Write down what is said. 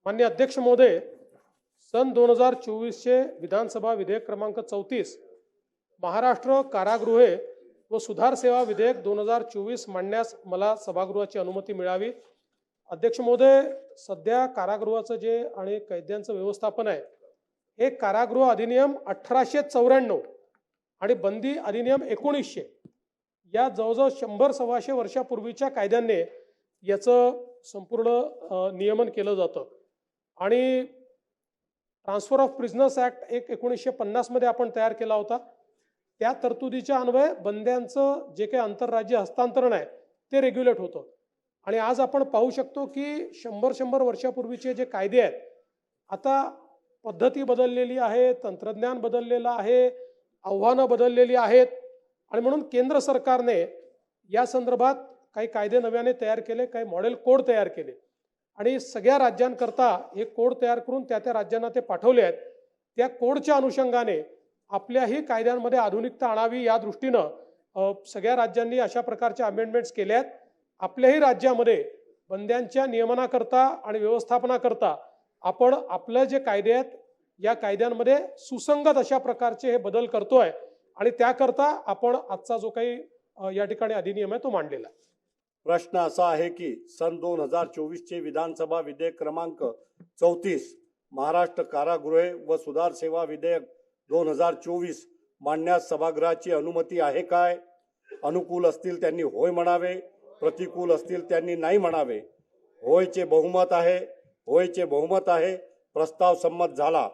माननीय अध्यक्ष महोदय, सन 2024 चे विधानसभा विधेयक क्रमांक 34 महाराष्ट्र कारागृहे व सुधार सेवा विधेयक 2024 मांडण्यास मला सभागृहाची अनुमती मिळावी। अध्यक्ष महोदय, सध्या कारागृहाचं जे आणि कैद्यांचं व्यवस्थापन आहे हे कारागृह अधिनियम 1894 आणि बंदी अधिनियम 1900 या जवळजवळ 100-125 वर्षापूर्वीच्या कायद्यांनी याचं संपूर्ण नियमन केलं जातं। आणि ट्रान्सफर ऑफ प्रिझनर्स ॲक्ट 1950 मध्ये आपण तयार केला होता। त्या तरतुदीच्या अन्वये बंद्यांचं जे काही आंतरराज्य हस्तांतरण आहे ते रेग्युलेट होतं। आणि आज आपण पाहू शकतो की 100 वर्षापूर्वीचे जे कायदे आहेत आता पद्धती बदललेली आहे, तंत्रज्ञान बदललेलं आहे, आव्हानं बदललेली आहेत आणि म्हणून केंद्र सरकारने या संदर्भात काही कायदे नव्याने तयार केले, काही मॉडेल कोड तयार केले आणि सगळ्या राज्यांकरता हे कोड तयार करून त्या राज्यांना ते पाठवले आहेत। त्या कोडच्या अनुषंगाने आपल्याही कायद्यांमध्ये आधुनिकता आणावी या दृष्टीनं सगळ्या राज्यांनी अशा प्रकारच्या अमेंडमेंट्स केल्या आहेत। आपल्याही राज्यामध्ये बंद्यांच्या नियमनाकरता आणि व्यवस्थापनाकरता आपण आपले जे कायदे आहेत या कायद्यांमध्ये सुसंगत अशा प्रकारचे हे बदल करतोय आणि त्याकरता आपण आजचा जो काही या ठिकाणी अधिनियम आहे तो मांडलेला आहे। प्रश्न असा आहे की सन 2024 चे विधानसभा विधेयक क्रमांक 34 महाराष्ट्र कारागृहे व सुधार सेवा विधेयक 2024 मांडण्यास सभागृहाची अनुमती आहे काय? अनुकूल असतील त्यांनी होय म्हणावे, प्रतिकूल असतील त्यांनी नाही म्हणावे। होयचे बहुमत आहे, होयचे बहुमत आहे। प्रस्ताव संमत झाला।